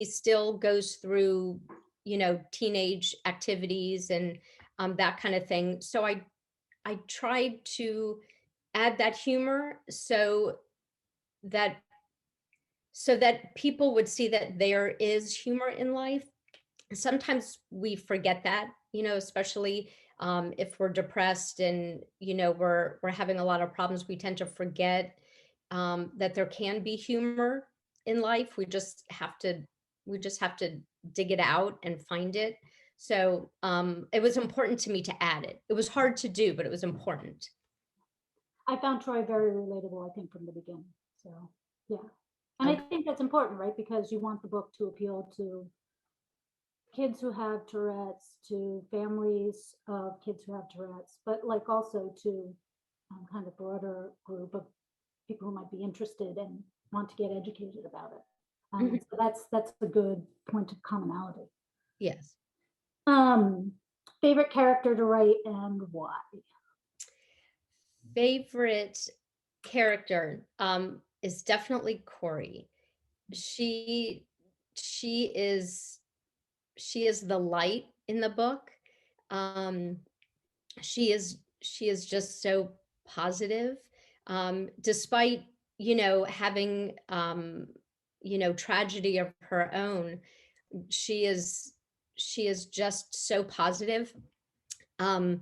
still goes through, teenage activities and that kind of thing. So I tried to add that humor that people would see that there is humor in life. Sometimes we forget that, especially if we're depressed and we're having a lot of problems. We tend to forget that there can be humor in life. We just have to dig it out and find it. So it was important to me to add it. It was hard to do, but it was important. I found Troy very relatable, I think, from the beginning. So yeah. And I think that's important, right? Because you want the book to appeal to kids who have Tourette's, to families of kids who have Tourette's, but like also to kind of broader group of people who might be interested and want to get educated about it. So that's a good point of commonality. Yes. Favorite character to write and why? Favorite character is definitely Khory. She is the light in the book. She is just so positive, despite having tragedy of her own. She is just so positive. And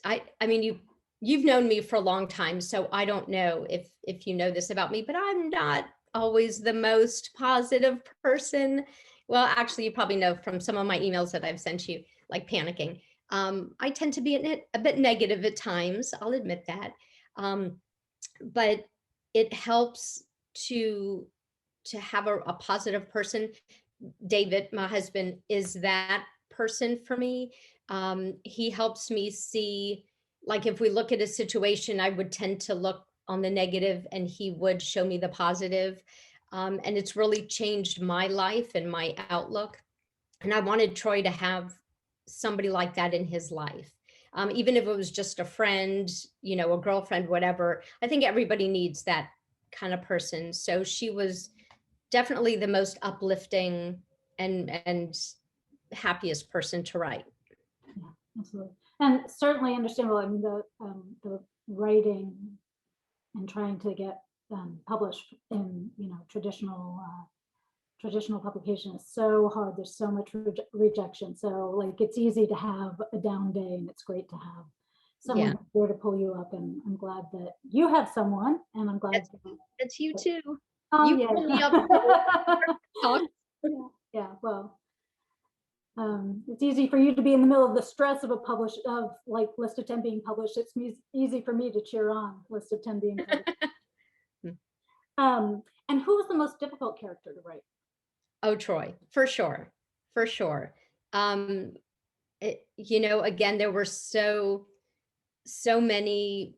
I mean, you've known me for a long time, so I don't know if you know this about me, but I'm not always the most positive person. Well, actually, you probably know from some of my emails that I've sent you, like panicking. I tend to be a bit negative at times. I'll admit that. But it helps to have a positive person. David, my husband, is that person for me. He helps me see, like, if we look at a situation, I would tend to look on the negative and he would show me the positive. And it's really changed my life and my outlook. And I wanted Troy to have somebody like that in his life. Even if it was just a friend, a girlfriend, whatever. I think everybody needs that kind of person. So she was definitely the most uplifting and happiest person to write. Yeah, absolutely. And certainly understandable. I mean, the writing and trying to get published in traditional publication is so hard. There's so much rejection. So like it's easy to have a down day, and it's great to have someone there to pull you up. And I'm glad that you have someone, and I'm glad that's you too. Oh, you yeah. pull me up. Yeah, well, it's easy for you to be in the middle of the stress of like list of 10 being published. It's easy for me to cheer on list of 10 being published. And who was the most difficult character to write? Oh, Troy, for sure. For sure. Again, there were so many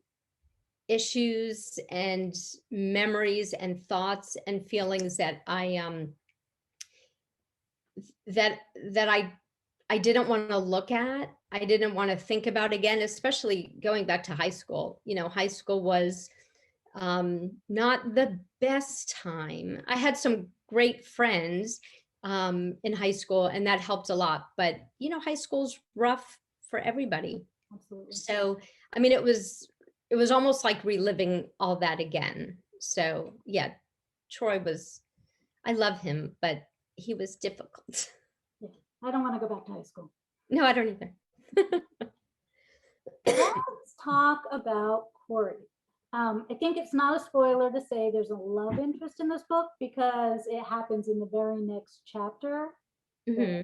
issues and memories and thoughts and feelings that I didn't want to look at. I didn't want to think about again, especially going back to high school. High school was not the best time. I had some great friends in high school, and that helped a lot. But high school's rough for everybody. Absolutely. So, I mean, it was almost like reliving all that again. So, yeah, Troy was. I love him, but he was difficult. Yeah, I don't want to go back to high school. No, I don't either. Let's talk about Khory. I think it's not a spoiler to say there's a love interest in this book because it happens in the very next chapter. Mm-hmm.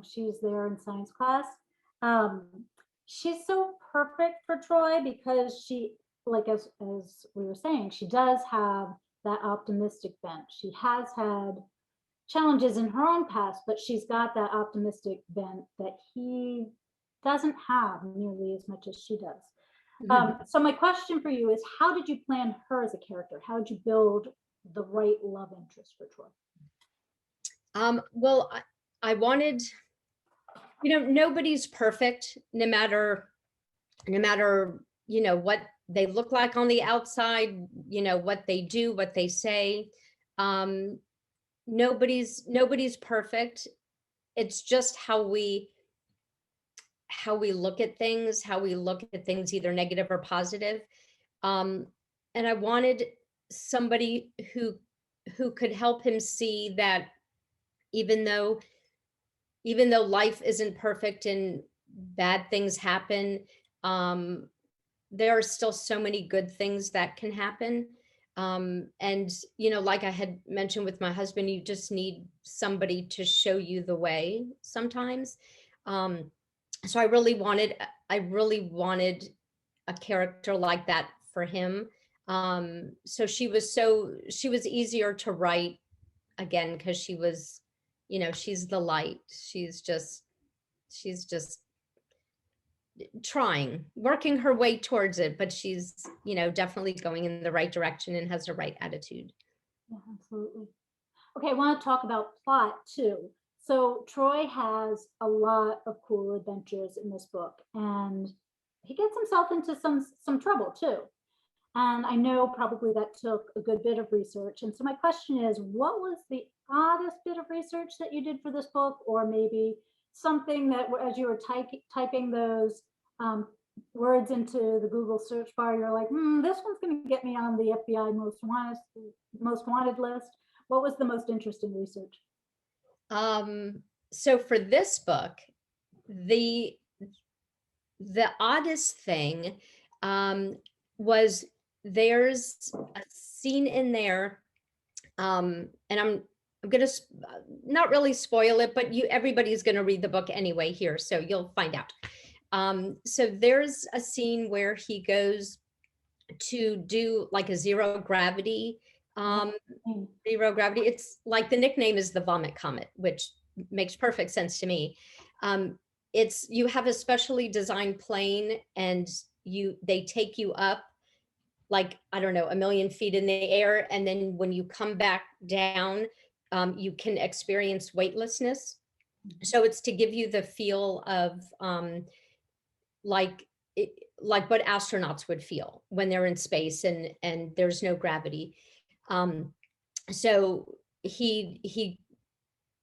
She's there in science class. She's so perfect for Troy because she, like as we were saying, she does have that optimistic bent. She has had challenges in her own past, but she's got that optimistic bent that he doesn't have nearly as much as she does. So my question for you is, how did you plan her as a character? How did you build the right love interest for Troy? Well, I wanted, nobody's perfect, no matter what they look like on the outside, what they do, what they say. nobody's perfect. It's just how we look at things, either negative or positive. And I wanted somebody who could help him see that even though life isn't perfect and bad things happen, um, there are still so many good things that can happen. And like I had mentioned with my husband, you just need somebody to show you the way sometimes. Um, so I really wanted a character like that for him. So she was easier to write, again, because she was, she's the light. She's just working her way towards it, but she's, definitely going in the right direction and has the right attitude. Yeah, absolutely. Okay, I want to talk about plot too. So Troy has a lot of cool adventures in this book, and he gets himself into some trouble too. And I know probably that took a good bit of research. And so my question is, what was the oddest bit of research that you did for this book, or maybe something that as you were typing those words into the Google search bar, you're like, this one's going to get me on the FBI most wanted list. What was the most interesting research? So for this book, the oddest thing was there's a scene in there, and I'm gonna not really spoil it, but everybody's gonna read the book anyway here, so you'll find out. So there's a scene where he goes to do like a zero gravity. It's like the nickname is the vomit comet, which makes perfect sense to me. You have a specially designed plane, and they take you up like, I don't know, 1,000,000 feet in the air, and then when you come back down, you can experience weightlessness. So it's to give you the feel of like what astronauts would feel when they're in space and there's no gravity. So he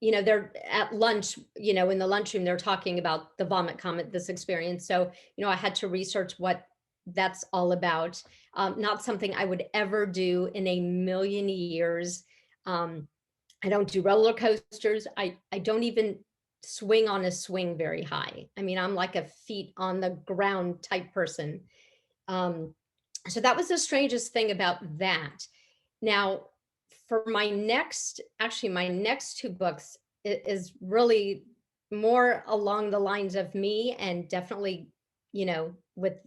they're at lunch, in the lunchroom, they're talking about the vomit comet, this experience. So, I had to research what that's all about. Not something I would ever do in a million years. I don't do roller coasters. I don't even swing on a swing very high. I mean, I'm like a feet on the ground type person. So that was the strangest thing about that. Now, for my next two books is really more along the lines of me, and definitely, with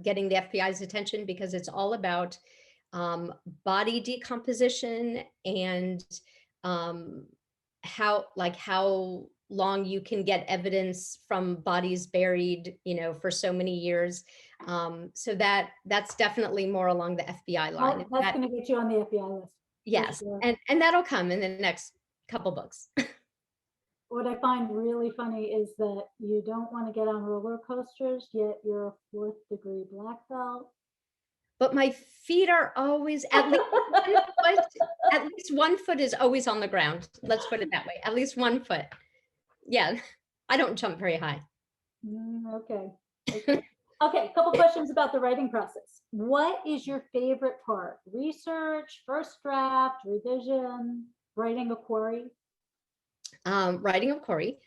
getting the FBI's attention, because it's all about body decomposition and how long you can get evidence from bodies buried, for so many years. So that's definitely more along the FBI line. That's going to get you on the FBI list. Yes, sure. and that'll come in the next couple books. What I find really funny is that you don't want to get on roller coasters, yet you're a 4th degree black belt. But my feet are always at least 1 foot is always on the ground. Let's put it that way. At least 1 foot. Yeah, I don't jump very high. Okay. Okay, a couple questions about the writing process. What is your favorite part? Research, first draft, revision, writing a Khory? Writing of Khory.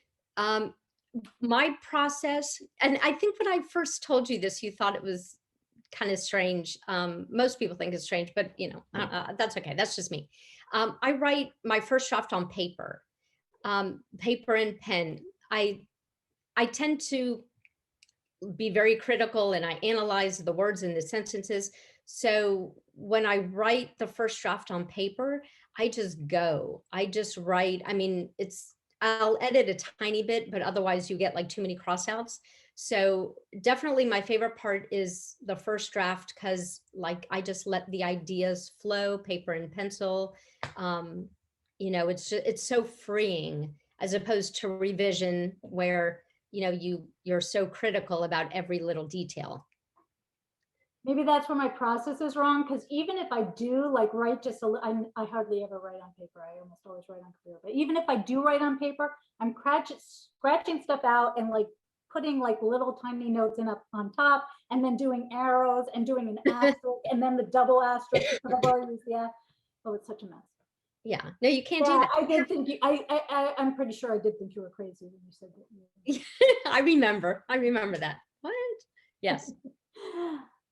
My process, and I think when I first told you this, you thought it was kind of strange. Most people think it's strange, but that's okay. That's just me. I write my first draft on paper, paper and pen. I tend to be very critical, and I analyze the words and the sentences. So when I write the first draft on paper, I just write. I mean, I'll edit a tiny bit, but otherwise you get like too many crossouts. So definitely my favorite part is the first draft, because like I just let the ideas flow, paper and pencil. It's so freeing, as opposed to revision, where you're so critical about every little detail. maybe that's where my process is wrong. Because even if I do like write just I hardly ever write on paper. I almost always write on computer. But even if I do write on paper, I'm scratching stuff out and like putting like little tiny notes in up on top, and then doing arrows and doing an asterisk and then the double asterisk because I've already used the. Oh, it's such a mess. Yeah, no, you can't do Yeah, that. I did think you. I'm pretty sure I did think you were crazy when you said that. I remember that. What? Yes.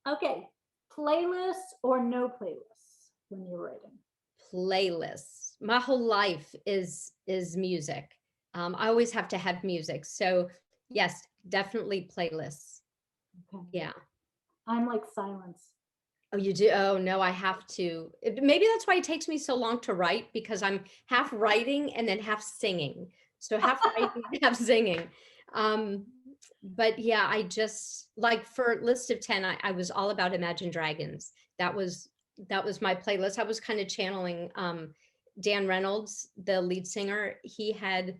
Okay, playlists or no playlists when you're writing? Playlists. My whole life is music. I always have to have music. So yes, definitely playlists. Okay. Yeah. I'm like silence. Oh, you do? Oh, no, I have to. Maybe that's why it takes me so long to write, because I'm half writing and then half singing. So half writing, half singing. But yeah, I just like for list of 10, I was all about Imagine Dragons. That was my playlist. I was kind of channeling Dan Reynolds, the lead singer. He had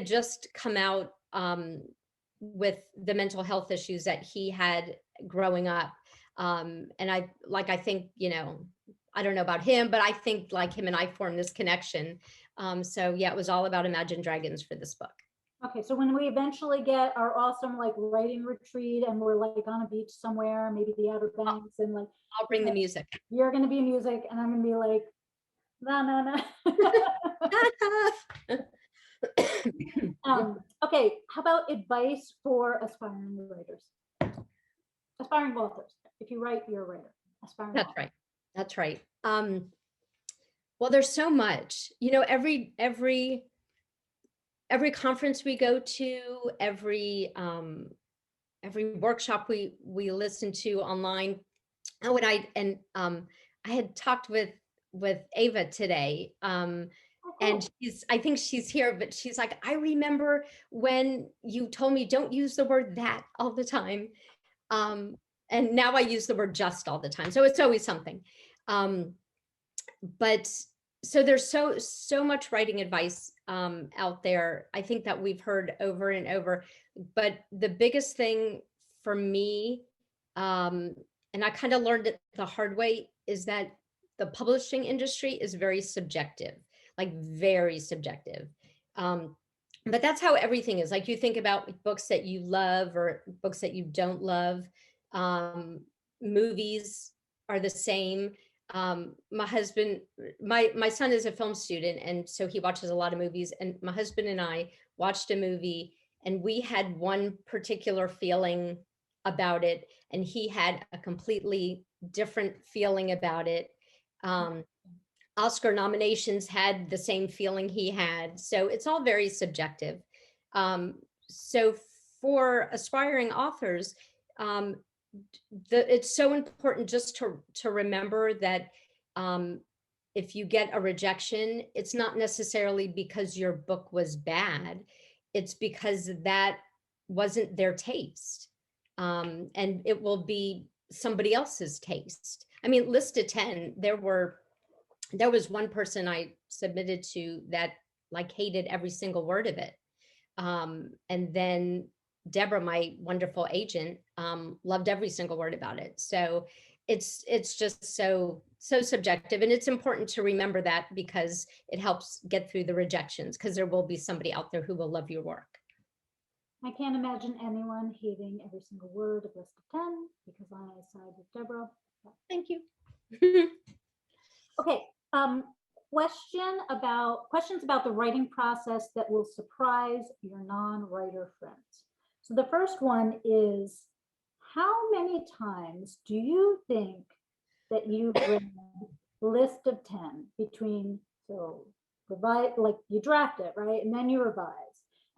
just come out with the mental health issues that he had growing up. And I think, I don't know about him, but I think like him and I formed this connection. So yeah, it was all about Imagine Dragons for this book. Okay, so when we eventually get our awesome like writing retreat and we're like on a beach somewhere, maybe the Outer Banks, and like I'll bring the music. you're gonna be music and I'm gonna be like, no. Okay, how about advice for aspiring writers? Aspiring authors. If you write, you're a writer. Aspiring That's author. right. That's right. Well, there's so much, every conference we go to, every workshop we listen to online. Oh, I had talked with Ava today. And I think she's here, but she's like, I remember when you told me don't use the word that all the time. And now I use the word just all the time. So it's always something. But so there's so much writing advice out there. I think that we've heard over and over, but the biggest thing for me, and I kind of learned it the hard way, is that the publishing industry is very subjective, like very subjective. But that's how everything is. Like you think about books that you love or books that you don't love. Movies are the same. My husband, my son is a film student, and so he watches a lot of movies, and my husband and I watched a movie and we had one particular feeling about it and he had a completely different feeling about it. Oscar nominations had the same feeling he had, so it's all very subjective. So for aspiring authors, it's so important just to remember that if you get a rejection, it's not necessarily because your book was bad, it's because that wasn't their taste. And it will be somebody else's taste. I mean, list of 10, there was one person I submitted to that like hated every single word of it. And then Deborah, my wonderful agent, loved every single word about it. So it's just so subjective, and it's important to remember that because it helps get through the rejections, because there will be somebody out there who will love your work. I can't imagine anyone hating every single word of list of 10 because I side with Deborah. Thank you. Okay. Questions about the writing process that will surprise your non-writer friends. So the first one is, how many times do you think that you've read list of 10 between, so revise, like you draft it, right? And then you revise,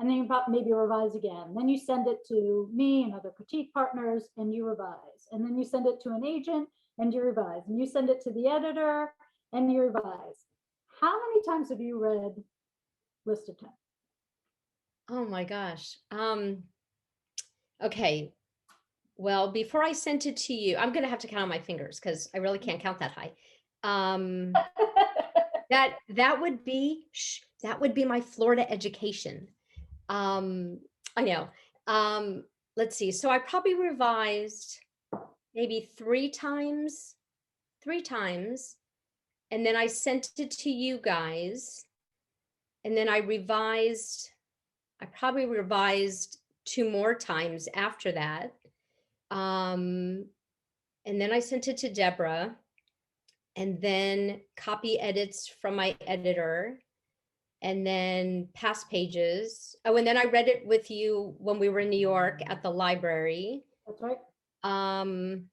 and then you maybe revise again. Then you send it to me and other critique partners and you revise. And then you send it to an agent and you revise. And you send it to the editor and you revise. How many times have you read list of 10? Oh my gosh. Okay. Well, before I sent it to you, I'm going to have to count on my fingers because I really can't count that high. That would be my Florida education. I know. Let's see. So I probably revised maybe three times. And then I sent it to you guys. And then I probably revised 2 more times after that. And then I sent it to Deborah, and then copy edits from my editor, and then past pages. Oh, and then I read it with you when we were in New York at the library. That's right. 9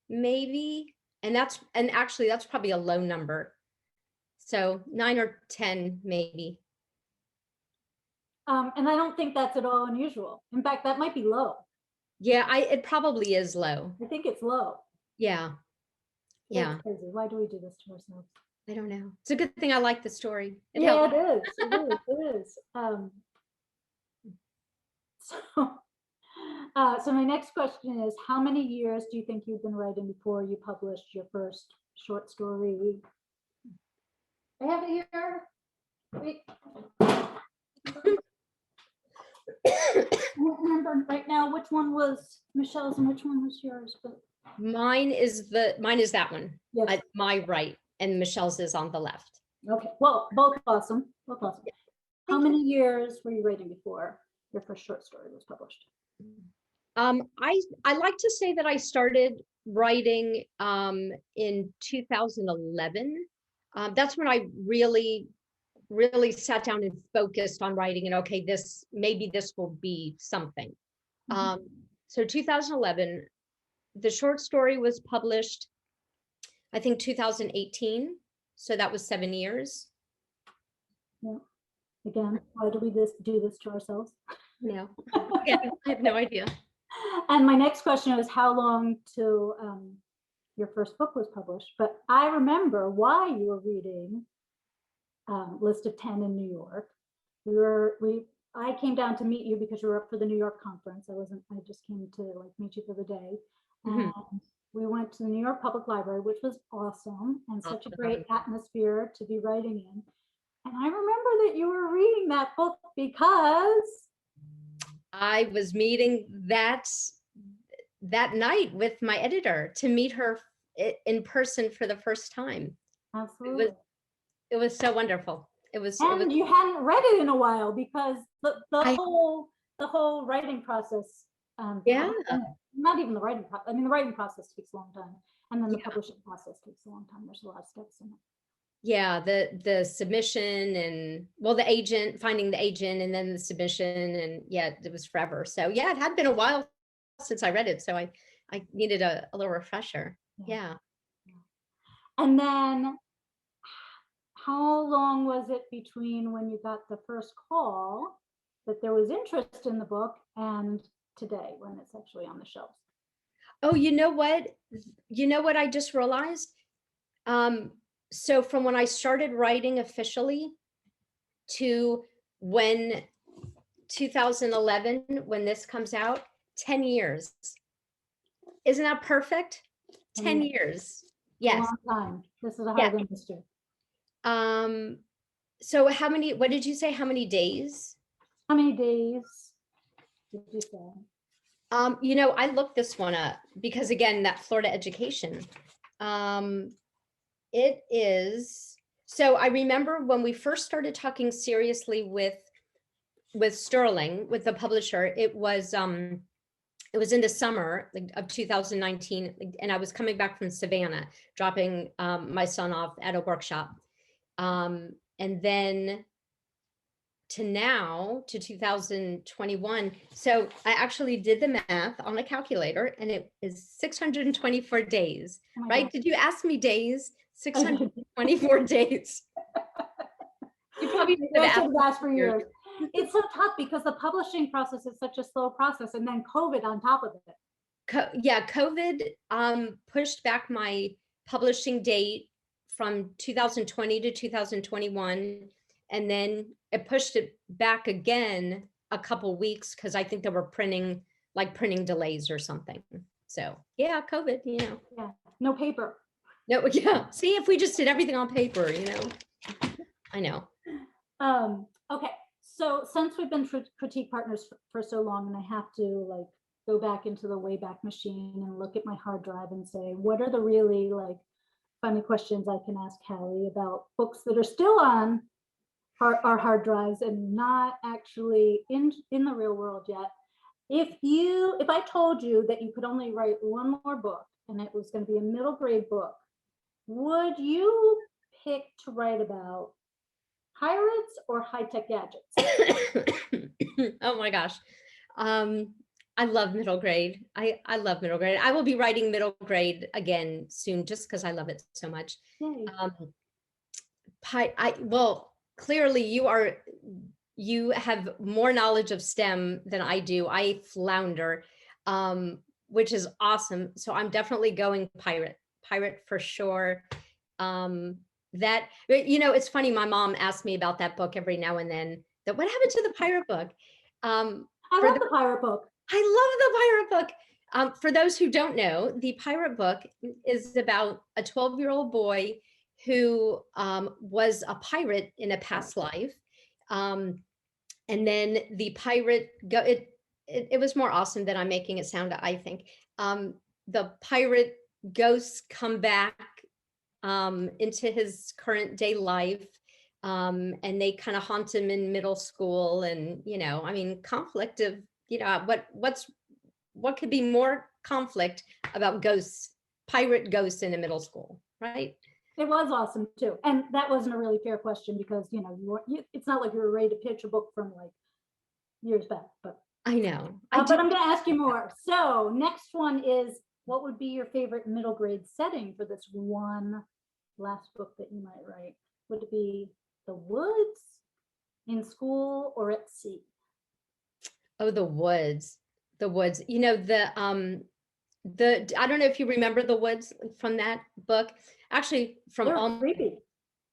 maybe. And actually that's probably a low number. So 9 or 10 maybe. And I don't think that's at all unusual. In fact, that might be low. Yeah, it probably is low. I think it's low. Yeah. Yeah. It's crazy. Why do we do this to ourselves? I don't know. It's a good thing I like the story. It is. It is. So my next question is, how many years do you think you've been writing before you published your first short story? I have it here. Wait. I don't remember right now which one was Michelle's and which one was yours, but mine is that one. Yes. My right, and Michelle's is on the left. Okay. Well, both awesome. Both awesome. How many years were you writing before your first short story was published? I like to say that I started writing in 2011. That's when I really sat down and focused on writing, and okay, maybe this will be something. So 2011, the short story was published, I think 2018. So that was 7 years. Yeah. Again, why do we do this to ourselves? No, yeah, I have no idea. And my next question is how long till your first book was published? But I remember why you were reading List of 10 in New York. I came down to meet you because you were up for the New York conference. I just came to like meet you for the day. And we went to the New York Public Library, which was awesome and such a great atmosphere to be writing in. And I remember that you were reading that book because I was meeting that night with my editor to meet her in person for the first time. Absolutely. It was so wonderful. And you hadn't read it in a while because the whole writing process. Yeah. Not even the writing process. I mean, the writing process takes a long time, and then the publishing process takes a long time. There's a lot of steps in it. Yeah, the submission and finding the agent, and then the submission, and yeah, it was forever. So yeah, it had been a while since I read it, so I needed a little refresher. Yeah. And then how long was it between when you got the first call that there was interest in the book and today when it's actually on the shelves? Oh, you know what I just realized? So from when I started writing officially to when 2011, when this comes out, 10 years. Isn't that perfect? 10 years. Yes. A long time. This is a hard industry. So what did you say? How many days? How many days did you say? You know, I looked this one up because again, that Florida education. It is, so I remember when we first started talking seriously with Sterling, with the publisher, it was in the summer of 2019, and I was coming back from Savannah, dropping my son off at a workshop. And then to 2021. So I actually did the math on a calculator, and it is 624 days, right? God. Did you ask me days? 624 days. You probably should have asked for years. It's so tough because the publishing process is such a slow process, and then COVID on top of it. COVID pushed back my publishing date from 2020 to 2021, and then it pushed it back again a couple weeks because I think there were printing delays or something. So yeah, COVID, you know. Yeah, no paper. No, yeah. See, if we just did everything on paper, you know. I know. Okay, so since we've been critique partners for so long, and I have to go back into the Wayback Machine and look at my hard drive and say, what are the really like funny questions I can ask Halli about books that are still on our hard drives and not actually in the real world yet. If I told you that you could only write one more book and it was going to be a middle grade book, would you pick to write about pirates or high-tech gadgets? Oh my gosh. I love middle grade. I love middle grade. I will be writing middle grade again soon just because I love it so much. Yay. Well, clearly you have more knowledge of STEM than I do. I flounder, which is awesome. So I'm definitely going pirate for sure. That, it's funny. My mom asks me about that book every now and then, that what happened to the pirate book? I love the pirate book. I love the pirate book. For those who don't know, the pirate book is about a 12-year-old boy who was a pirate in a past life. And then the pirate, it was more awesome than I'm making it sound, I think. The pirate ghosts come back into his current day life. And they kind of haunt him in middle school. And, conflict of, what could be more conflict about ghosts, pirate ghosts in a middle school, right? It was awesome too. And that wasn't a really fair question because, it's not like you were ready to pitch a book from like years back, but I know. but I'm going to ask you more. So next one is, what would be your favorite middle grade setting for this one last book that you might write? Would it be the woods, in school, or at sea? Oh, the woods. I don't know if you remember the woods from that book. Actually, from all creepy.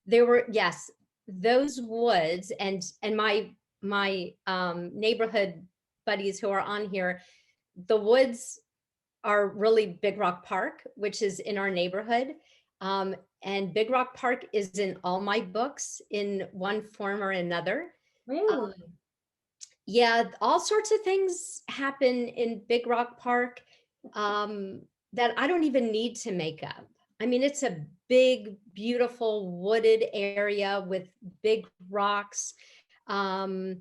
There were, yes, those woods and my neighborhood buddies who are on here, the woods are really Big Rock Park, which is in our neighborhood. And Big Rock Park is in all my books in one form or another. Really? Yeah, all sorts of things happen in Big Rock Park that I don't even need to make up. I mean, it's a big, beautiful wooded area with big rocks. Oh,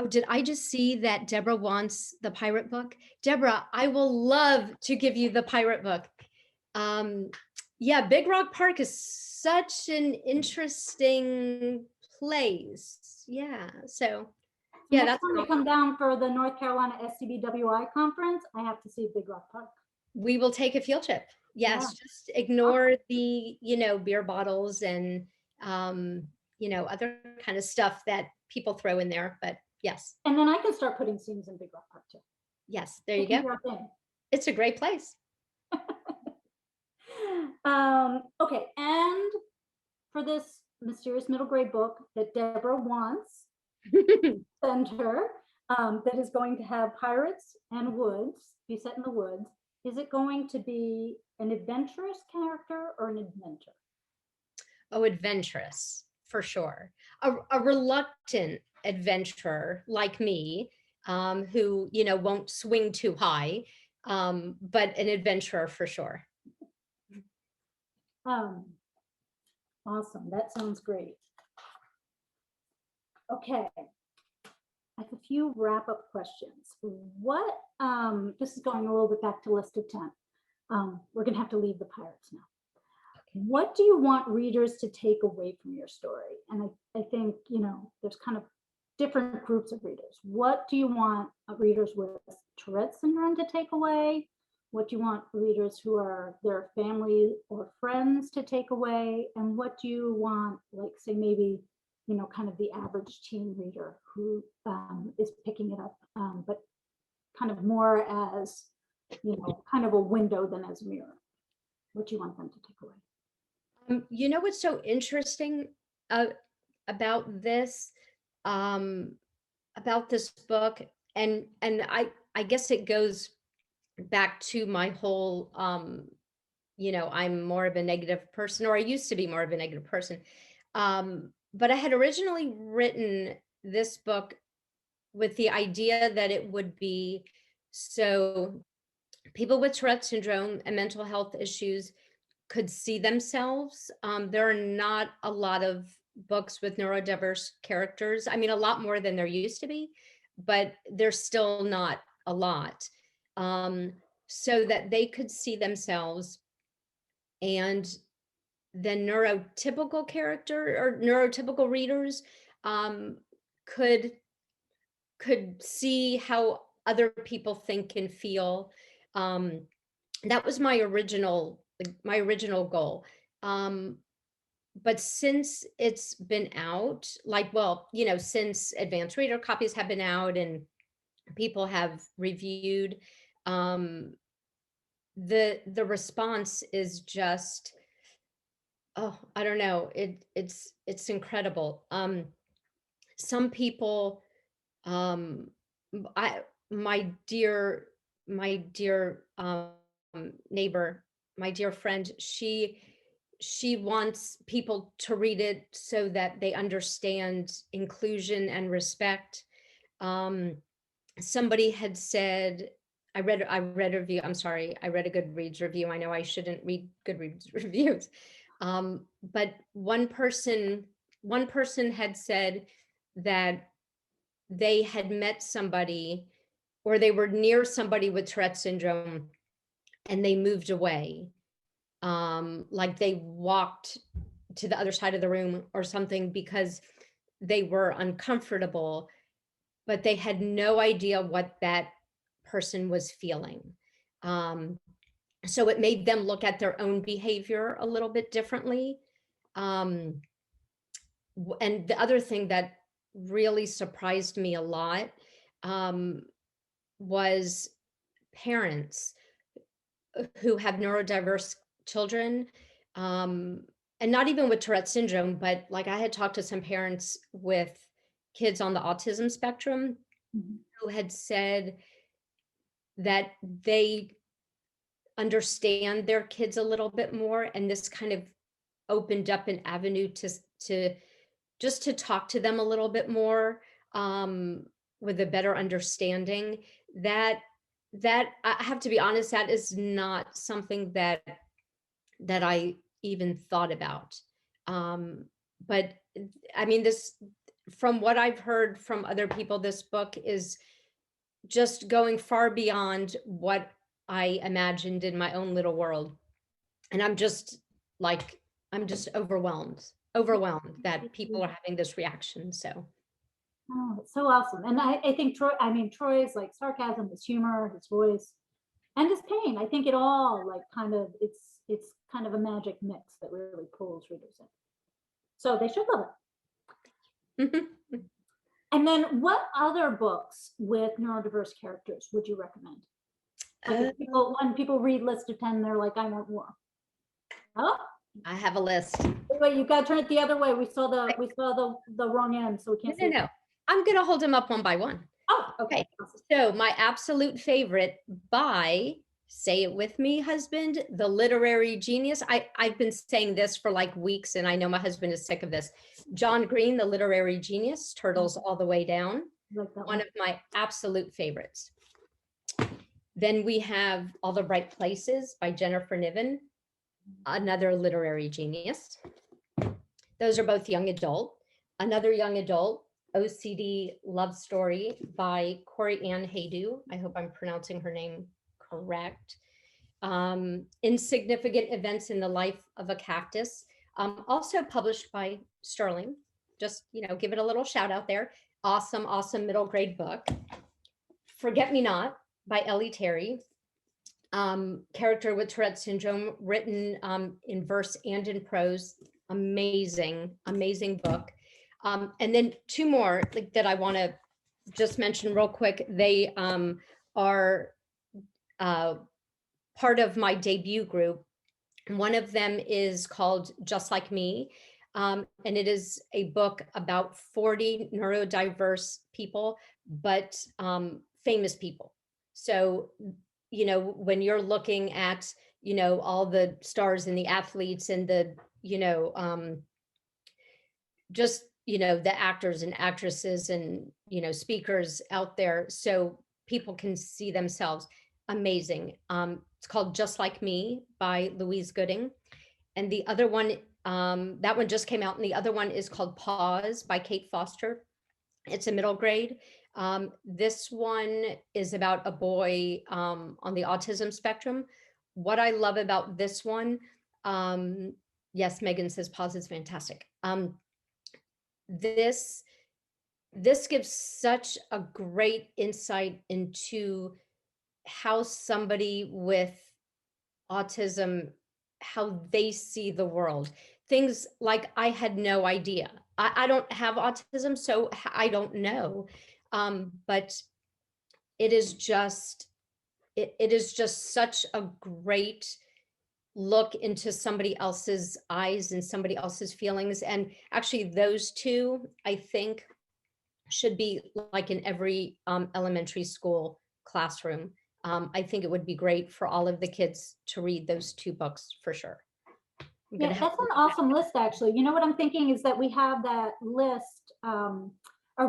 did I just see that Deborah wants the pirate book? Deborah, I will love to give you the pirate book. Yeah, Big Rock Park is such an interesting place. Yeah, so yeah, that's when we come down for the North Carolina SCBWI conference. I have to see Big Rock Park. We will take a field trip. Yes, yeah. Just ignore the, beer bottles and, other kind of stuff that people throw in there. But yes. And then I can start putting scenes in Big Rock Park too. Yes, there you go. It's a great place. Okay, and for this mysterious middle grade book that Deborah wants, send her, that is going to have pirates and woods, be set in the woods. Is it going to be an adventurous character or an adventure? Oh, adventurous, for sure. A reluctant adventurer like me, who, won't swing too high, but an adventurer for sure. Awesome. That sounds great. Okay. I have a few wrap-up questions. What, this is going a little bit back to listed 10. We're going to have to leave the pirates now. Okay. What do you want readers to take away from your story? And I think, there's kind of different groups of readers. What do you want readers with Tourette syndrome to take away? What do you want readers who are their family or friends to take away? And what do you want, like, say, maybe, kind of the average teen reader who is picking it up, but kind of more as, kind of a window than as a mirror? What do you want them to take away? What's so interesting about this book, and I guess it goes back to my whole, I'm more of a negative person, or I used to be more of a negative person. But I had originally written this book with the idea that it would be So people with Tourette syndrome and mental health issues could see themselves. There are not a lot of books with neurodiverse characters. I mean, a lot more than there used to be, but there's still not a lot. So that they could see themselves, and the neurotypical character or neurotypical readers um, could see how other people think and feel. Um, that was my original goal. But since it's been out, like, well, since advanced reader copies have been out and people have reviewed, um, the response is just, oh, I don't know, it's incredible. Some people, um, I my dear neighbor, my dear friend, she wants people to read it so that they understand inclusion and respect. Um, Somebody had said, I read a review. I'm sorry, I read a Goodreads review. I know I shouldn't read Goodreads reviews. But one person had said that they had met somebody, or they were near somebody with Tourette syndrome, and they moved away. Like they walked to the other side of the room or something because they were uncomfortable, but they had no idea what that person was feeling. Um, so it made them look at their own behavior a little bit differently. Um, and the other thing that really surprised me a lot um, was parents who have neurodiverse children, um, and not even with Tourette syndrome, but like I had talked to some parents with kids on the autism spectrum Mhm. who had said that they understand their kids a little bit more, and this kind of opened up an avenue to just to talk to them a little bit more, um, with a better understanding. That I have to be honest, that is not something that I even thought about. But I mean, this, from what I've heard from other people, this book is just going far beyond what I imagined in my own little world. And like, I'm just overwhelmed that people are having this reaction. So, Oh, it's so awesome. And I think Troy's like sarcasm, his humor, his voice, and his pain. I think it all like kind of it's kind of a magic mix that really pulls readers in. So they should love it. And then what other books with neurodiverse characters would you recommend? Like if when people read list of 10, they're like, I want more. Oh, I have a list. wait, you gotta turn it the other way. We saw the wrong end, so we can't see. No. I'm gonna hold them up one by one. Oh, okay. So my absolute favorite by, say it with me, husband, the literary genius. I've been saying this for like weeks, and I know my husband is sick of this. John Green, the literary genius, Turtles All the Way Down. Like that One of my absolute favorites. Then we have All the Right Places by Jennifer Niven, another literary genius. Those are both young adult. Another young adult, OCD Love Story by Khory Ann Haydu. I hope I'm pronouncing her name correct. Insignificant Events in the Life of a Cactus, also published by Sterling. Just, give it a little shout out there. Awesome middle grade book. Forget Me Not by Ellie Terry. Character with Tourette syndrome, written in verse and in prose. Amazing book. And then two more that I want to just mention real quick. They are part of my debut group. One of them is called Just Like Me. And it is a book about 40 neurodiverse people, but famous people. So, when you're looking at, all the stars and the athletes and the, just, the actors and actresses and, speakers out there. So people can see themselves. Amazing. It's called Just Like Me by Louise Gooding. And the other one, that one just came out, and the other one is called Paws by Kate Foster. It's a middle grade. This one is about a boy on the autism spectrum. What I love about this one, yes, Megan says Paws is fantastic. This gives such a great insight into how somebody with autism, how they see the world. Things like I had no idea. I don't have autism, so I don't know. But it is just, it is just such a great look into somebody else's eyes and somebody else's feelings. And actually those two, I think, should be like in every elementary school classroom. I think it would be great for all of the kids to read those two books for sure. Yeah, that's an awesome list, actually. You know what I'm thinking is that we have that list, or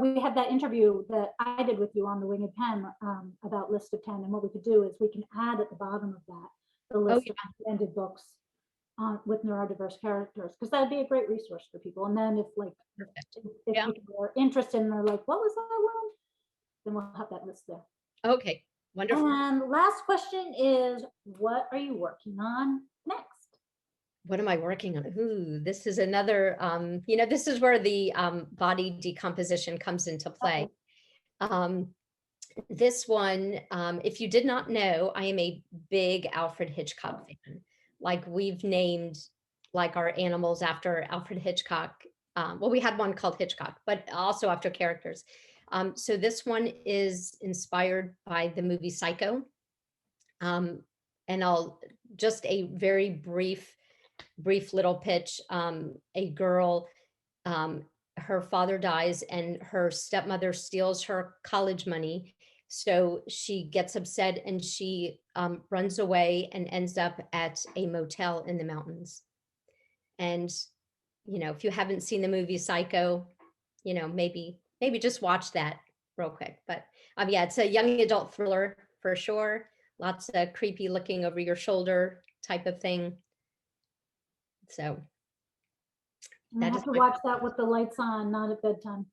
we have that interview that I did with you on the Winged Pen about list of 10. And what we could do is we can add at the bottom of that the list of recommended books with neurodiverse characters, because that'd be a great resource for people. And then if people are interested and they're like, what was that one? Then we'll have that list there. Okay, wonderful. And last question is, what are you working on next? What am I working on? Ooh, this is another, this is where the body decomposition comes into play. This one, if you did not know, I am a big Alfred Hitchcock fan. Like, we've named like our animals after Alfred Hitchcock. Well, we had one called Hitchcock, but also after characters. So this one is inspired by the movie Psycho. And I'll just a very brief little pitch. A girl, her father dies and her stepmother steals her college money. So she gets upset and she runs away and ends up at a motel in the mountains. And, if you haven't seen the movie Psycho, maybe just watch that real quick. But yeah, it's a young adult thriller for sure. Lots of creepy looking over your shoulder type of thing. So I have to watch that with the lights on, not at bedtime.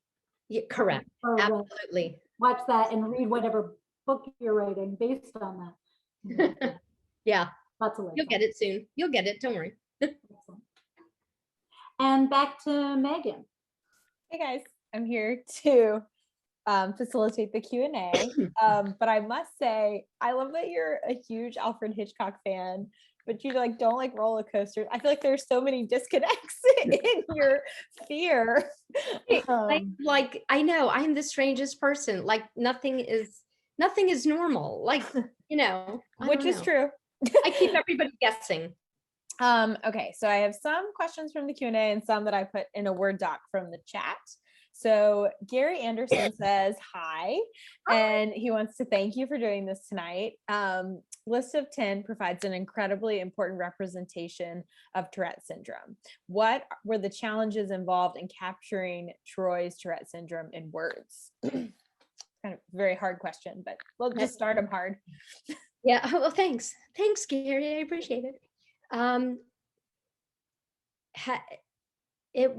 Yeah, correct. Absolutely. Watch that and read whatever book you're writing based on that. Yeah. Lots of lights. You'll get it soon. You'll get it. Don't worry. And back to Megan. Hey guys, I'm here to facilitate the Q&A. But I must say, I love that you're a huge Alfred Hitchcock fan, but you don't like roller coasters. I feel like there's so many disconnects in your fear. I know I'm the strangest person. Like nothing is normal. Like, which is true. I keep everybody guessing. Okay, so I have some questions from the Q&A and some that I put in a Word doc from the chat. So Gary Anderson says hi, and he wants to thank you for doing this tonight. List of 10 provides an incredibly important representation of Tourette syndrome. What were the challenges involved in capturing Troy's Tourette syndrome in words? Kind of very hard question, but we'll just start them hard. Yeah, well, thanks, Gary. I appreciate it. It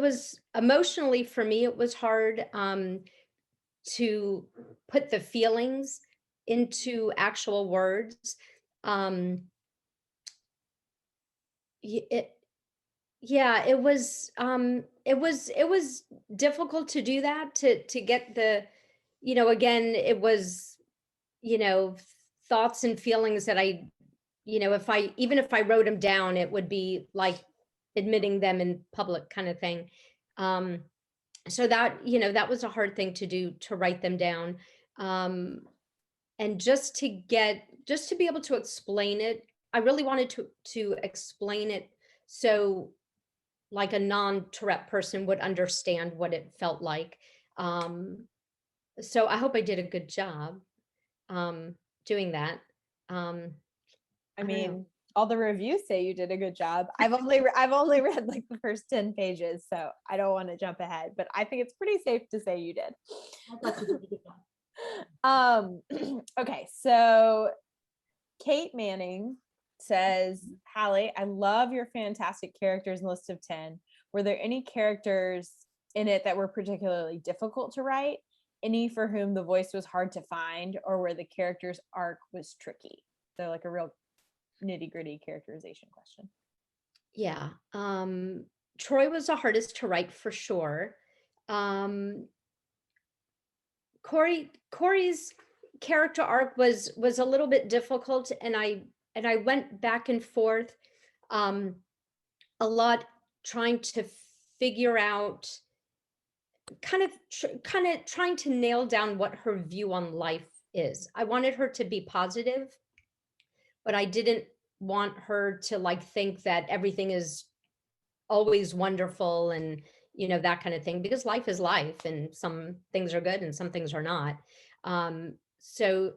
was emotionally for me, it was hard to put the feelings into actual words. It was difficult to do that, to get the, again, it was, thoughts and feelings that I, even if I wrote them down, it would be like admitting them in public kind of thing. So that, that was a hard thing to do, to write them down. And just to be able to explain it, I really wanted to explain it so like a non-Tourette person would understand what it felt like. So I hope I did a good job doing that. I mean, all the reviews say you did a good job. I've only read like the first 10 pages, so I don't want to jump ahead, but I think it's pretty safe to say you did. I thought you did a good job. Okay, so Kate Manning says, Halli, I love your fantastic characters list of 10. Were there any characters in it that were particularly difficult to write? Any for whom the voice was hard to find, or where the character's arc was tricky? So like a real nitty-gritty characterization question. Yeah. Troy was the hardest to write for sure. Khory's character arc was a little bit difficult, and I went back and forth a lot trying to figure out kind of trying to nail down what her view on life is. I wanted her to be positive, but I didn't want her to like think that everything is always wonderful and that kind of thing, because life is life and some things are good and some things are not. So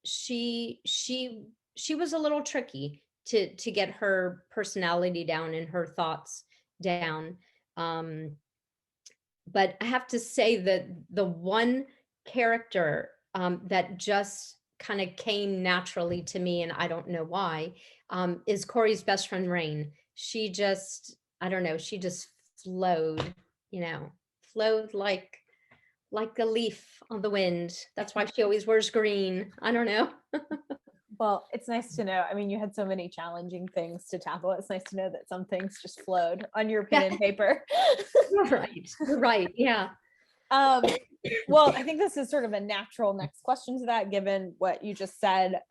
she was a little tricky to get her personality down and her thoughts down. But I have to say that the one character that just kind of came naturally to me, and I don't know why, is Khory's best friend, Rain. She just, I don't know, she just flowed, flowed like a leaf on the wind. That's why she always wears green. I don't know. Well, it's nice to know. I mean, you had so many challenging things to tackle. It's nice to know that some things just flowed on your pen and paper. Right. Yeah. Well, I think this is sort of a natural next question to that, given what you just said.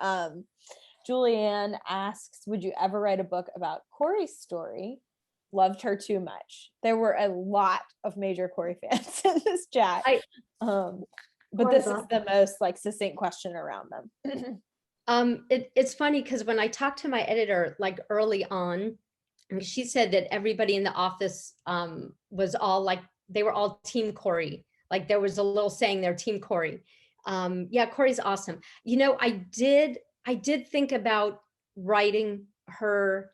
Julianne asks, would you ever write a book about Khory's story? Loved her too much. There were a lot of major Khory fans in this chat. But this is the most like succinct question around them. It's funny because when I talked to my editor like early on, she said that everybody in the office was all like, they were all team Khory. Like there was a little saying there, team Khory. Yeah, Khory's awesome. I did think about writing her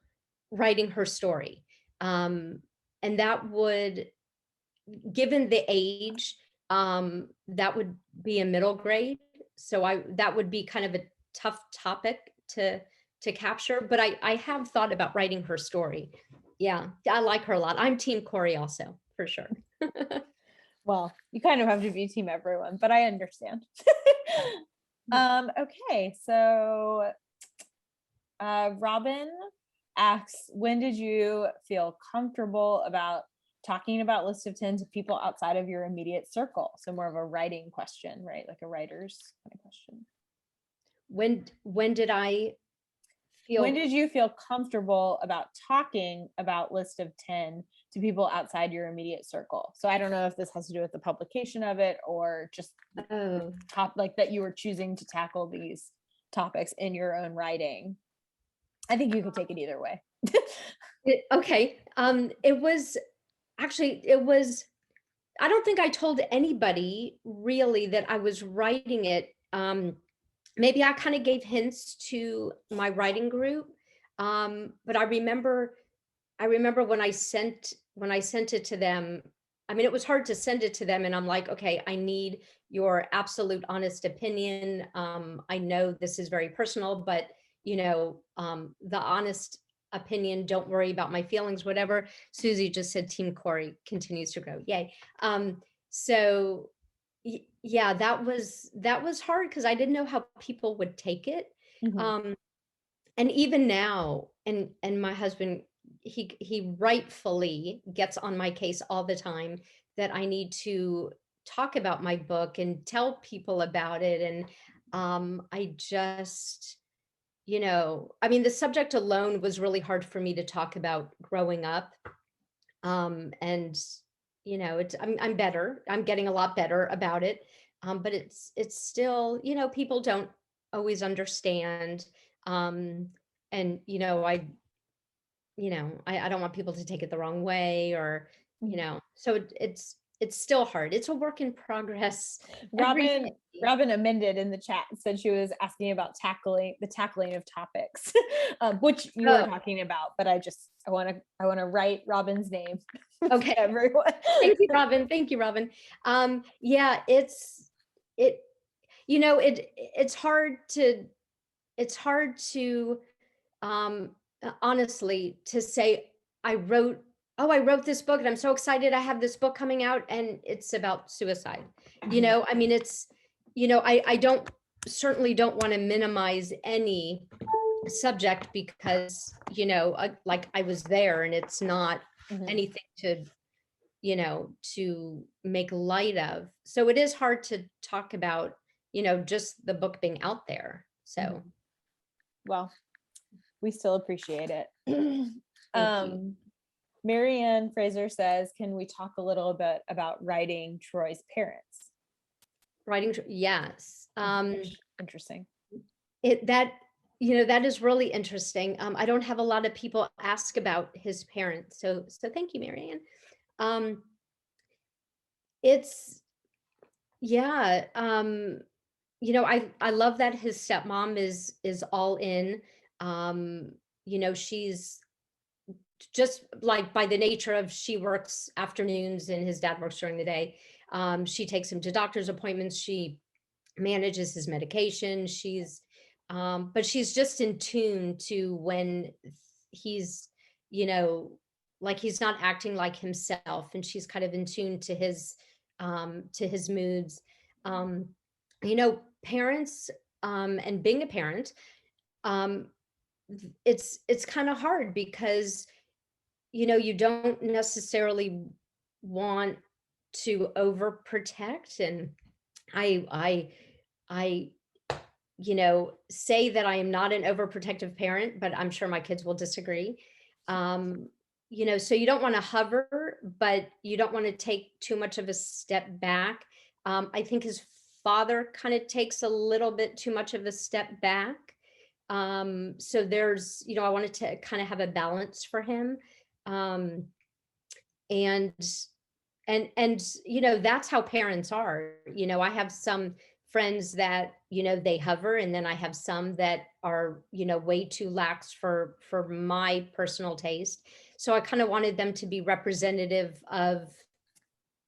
story. And that would, given the age, that would be a middle grade. So that would be kind of a tough topic to capture, but I have thought about writing her story. Yeah, I like her a lot. I'm team Khory also, for sure. Well, you kind of have to be team everyone, but I understand. Okay, so Robin asks, when did you feel comfortable about talking about List of 10 to people outside of your immediate circle? So more of a writing question, right? Like a writer's kind of question. When did I feel? When did you feel comfortable about talking about List of 10 to people outside your immediate circle? So I don't know if this has to do with the publication of it or just like that you were choosing to tackle these topics in your own writing. I think you could take it either way. Okay. It was, I don't think I told anybody really that I was writing it. Maybe I kind of gave hints to my writing group. But I remember when I sent it to them, I mean, it was hard to send it to them. And I'm like, okay, I need your absolute honest opinion. I know this is very personal, but the honest opinion, don't worry about my feelings, whatever. Susie just said team Khory continues to grow. Yay. So yeah, that was hard because I didn't know how people would take it. Mm-hmm. And even now, and my husband, he rightfully gets on my case all the time that I need to talk about my book and tell people about it. And I just, I mean, the subject alone was really hard for me to talk about growing up. And I'm better. I'm getting a lot better about it. But it's still, people don't always understand. And I don't want people to take it the wrong way, or so it's still hard. It's a work in progress. every day. Robin amended in the chat, said she was asking about tackling of topics, which you were talking about, but I want to write Robin's name. Okay, everyone. Thank you, Robin. Thank you, Robin. Yeah, it's hard to honestly to say I wrote this book and I'm so excited I have this book coming out and it's about suicide. I mean, it's I certainly don't want to minimize any subject because like I was there and it's not anything to to make light of. So it is hard to talk about just the book being out there. So well, we still appreciate it. Thank you. Marianne Fraser says, can we talk a little bit about writing Troy's parents? Yes. Interesting. That is really interesting. I don't have a lot of people ask about his parents. So thank you, Marianne. It's yeah. I love that his stepmom is all in. She's just like by the nature of she works afternoons and his dad works during the day. She takes him to doctor's appointments. She manages his medication. But she's just in tune to when he's, like he's not acting like himself, and she's kind of in tune to his moods. Parents, and being a parent, it's kind of hard because you don't necessarily want to overprotect. And I say that I am not an overprotective parent, but I'm sure my kids will disagree. So you don't want to hover, but you don't want to take too much of a step back. I think his father kind of takes a little bit too much of a step back. So there's, I wanted to kind of have a balance for him. And that's how parents are. I have some friends that, they hover, and then I have some that are, way too lax for my personal taste. So I kind of wanted them to be representative of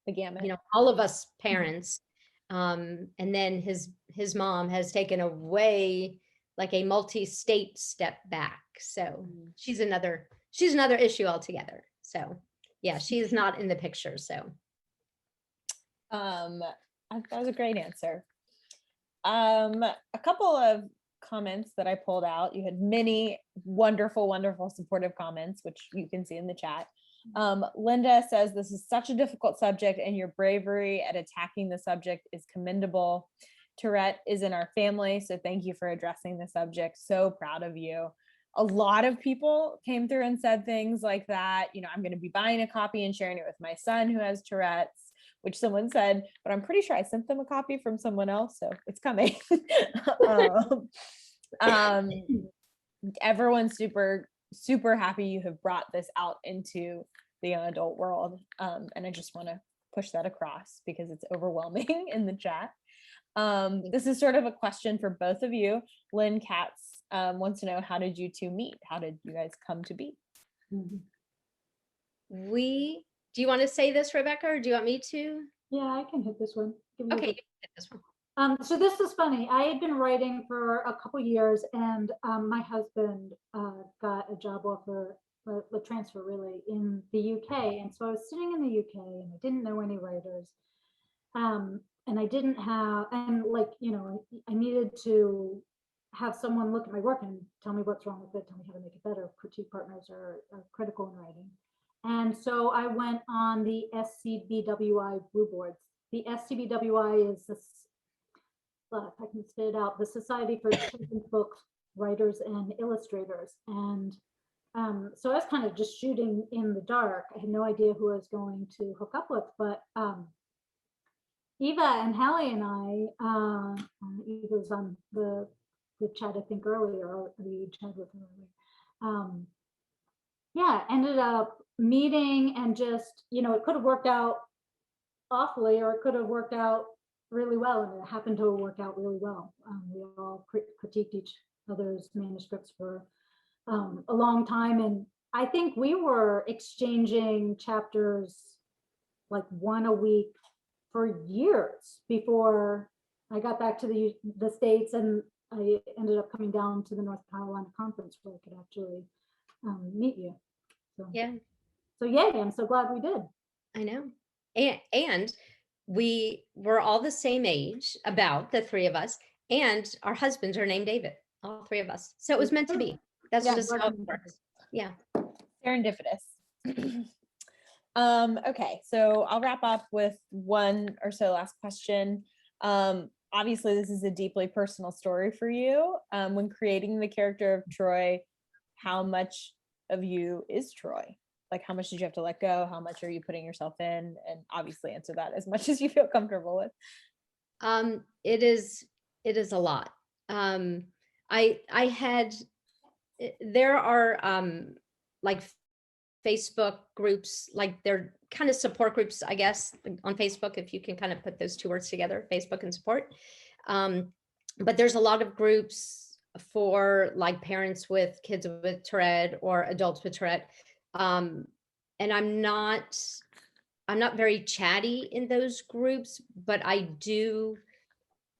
the gamut, all of us parents. And then his mom has taken a multi-state step back. So she's another issue altogether. So yeah, she's not in the picture. So that was a great answer. A couple of comments that I pulled out. You had many wonderful supportive comments, which you can see in the chat. Linda says, this is such a difficult subject and your bravery at attacking the subject is commendable. Tourette is in our family, so thank you for addressing the subject. So proud of you. A lot of people came through and said things like that. I'm going to be buying a copy and sharing it with my son who has Tourette's, which someone said, but I'm pretty sure I sent them a copy from someone else, so it's coming. Everyone's super happy you have brought this out into the young adult world. And I just want to push that across because it's overwhelming in the chat. This is sort of a question for both of you. Lynn Katz wants to know, how did you two meet? How did you guys come to be? Do you want to say this, Rebecca, or do you want me to? Yeah, I can hit this one. Okay, you can hit this one. So this is funny. I had been writing for a couple years, and my husband got a job offer, a transfer really, in the UK. And so I was sitting in the UK and I didn't know any writers. And I didn't have, and I needed to have someone look at my work and tell me what's wrong with it, tell me how to make it better. Critique partners are critical in writing. And so I went on the SCBWI Blue Boards. The SCBWI is this, if I can spit it out, the Society for Children's Book Writers and Illustrators. And so I was kind of just shooting in the dark. I had no idea who I was going to hook up with, but Eva and Halli and I, Eva was on the chat, I think earlier, or we chatted with her earlier. Yeah, ended up meeting and just, it could have worked out awfully, or it could have worked out really well, and it happened to work out really well. We all critiqued each other's manuscripts for a long time, and I think we were exchanging chapters like one a week for years before I got back to the States, and I ended up coming down to the North Carolina conference where I could actually meet you. So yay, I'm so glad we did. I know. And we were all the same age, about the three of us, and our husbands are named David, all three of us. So it was meant to be. That's just how it works. Yeah. Serendipitous. Okay, so I'll wrap up with one or so last question. Obviously, this is a deeply personal story for you. When creating the character of Troy, how much of you is Troy? Like, how much did you have to let go? How much are you putting yourself in? And obviously answer that as much as you feel comfortable with. It is a lot. There are like Facebook groups, like they're kind of support groups, I guess, on Facebook, if you can kind of put those two words together, Facebook and support. But there's a lot of groups for like parents with kids with Tourette or adults with Tourette. And I'm not very chatty in those groups, but I'm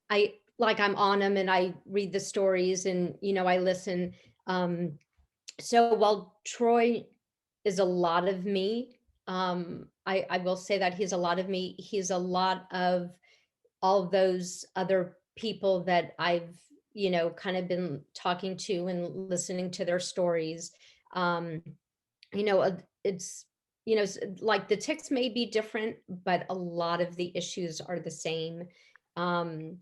on them and I read the stories and, I listen. So while Troy is a lot of me, I will say that he's a lot of me. He's a lot of all those other people that I've, kind of been talking to and listening to their stories. It's, like the tics may be different, but a lot of the issues are the same. The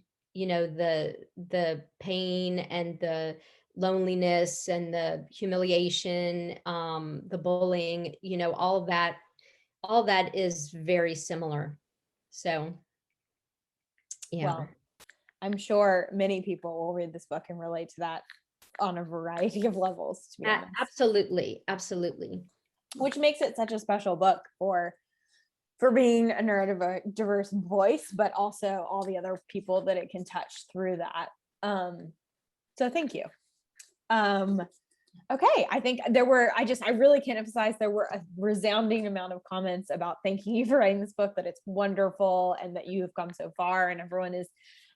pain and the loneliness and the humiliation, the bullying, all that is very similar. So, yeah. Well, I'm sure many people will read this book and relate to that on a variety of levels, to be honest. Absolutely. Which makes it such a special book for being a neurodiverse voice, but also all the other people that it can touch through that. So thank you. Okay, I think I really can't emphasize, there were a resounding amount of comments about thanking you for writing this book, that it's wonderful and that you have come so far and everyone is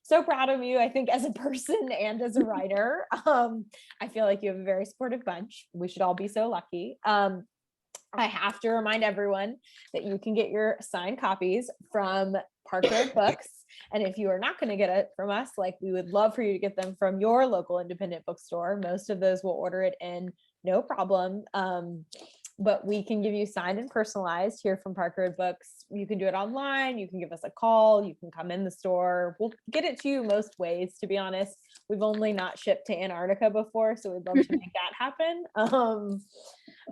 so proud of you, I think, as a person and as a writer. I feel like you have a very supportive bunch. We should all be so lucky. I have to remind everyone that you can get your signed copies from Park Road Books. And if you are not going to get it from us, like, we would love for you to get them from your local independent bookstore. Most of those will order it in, no problem. But we can give you signed and personalized here from Park Road Books. You can do it online. You can give us a call. You can come in the store. We'll get it to you most ways, to be honest. We've only not shipped to Antarctica before, so we'd love to make that happen.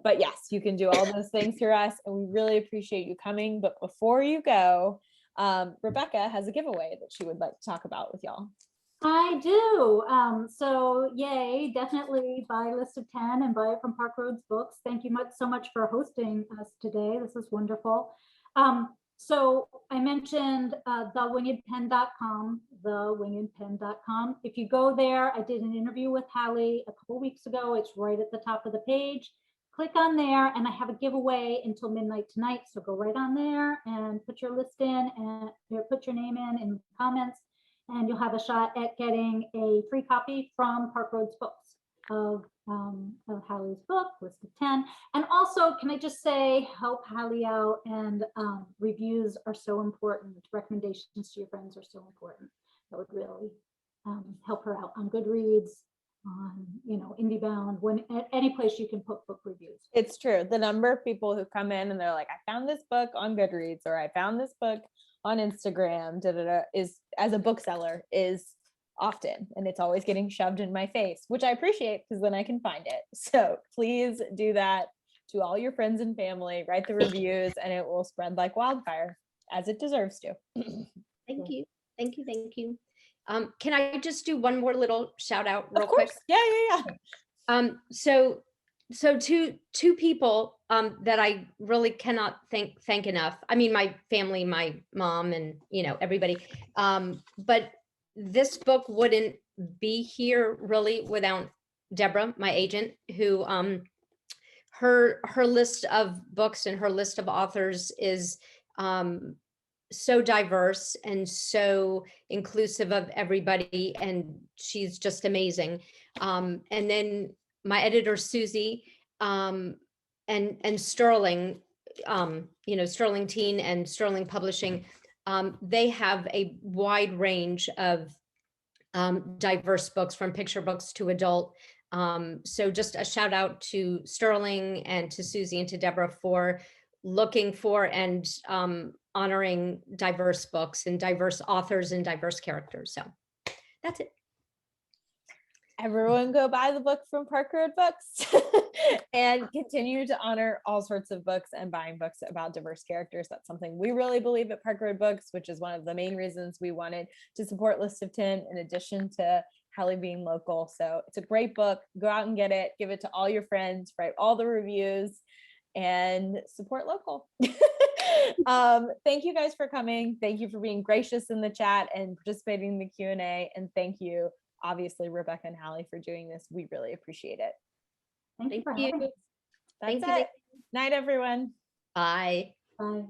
But yes, you can do all those things for us, and we really appreciate you coming. But before you go, Rebecca has a giveaway that she would like to talk about with y'all. I do. So yay, definitely buy a list of 10 and buy it from Park Roads Books. Thank you so much for hosting us today. This is wonderful. So I mentioned thewingedpen.com. If you go there, I did an interview with Halli a couple weeks ago. It's right at the top of the page. Click on there, and I have a giveaway until midnight tonight. So go right on there and put your list in, and put your name in the comments, and you'll have a shot at getting a free copy from Park Roads Books of Hallie's book, list of 10. And also, can I just say, help Halli out, and reviews are so important. Recommendations to your friends are so important. That would really help her out on Goodreads, on IndieBound, at any place you can put book reviews. It's true. The number of people who come in and they're like, I found this book on Goodreads, or I found this book on Instagram, is, as a bookseller, is often, and it's always getting shoved in my face, which I appreciate, because then I can find it. So please do that to all your friends and family. Write the reviews, and it will spread like wildfire, as it deserves to. Thank you. Can I just do one more little shout out real quick? Yeah. So So two people that I really cannot thank enough. I mean, my family, my mom, and everybody. But this book wouldn't be here really without Deborah, my agent, who her list of books and her list of authors is so diverse and so inclusive of everybody, and she's just amazing. And then my editor Susie, and Sterling, Sterling Teen and Sterling Publishing, they have a wide range of diverse books, from picture books to adult. So just a shout out to Sterling and to Susie and to Deborah for looking for and honoring diverse books and diverse authors and diverse characters. So that's it. Everyone go buy the book from Park Road Books and continue to honor all sorts of books and buying books about diverse characters. That's something we really believe at Park Road Books, which is one of the main reasons we wanted to support List of 10 in addition to Halli being local. So it's a great book. Go out and get it. Give it to all your friends, write all the reviews, and support local. Thank you guys for coming. Thank you for being gracious in the chat and participating in the Q&A. And thank you, obviously, Rebecca and Halli, for doing this. We really appreciate it. Thank you for having us. That's Thank you. it. Night, everyone. Bye. Bye.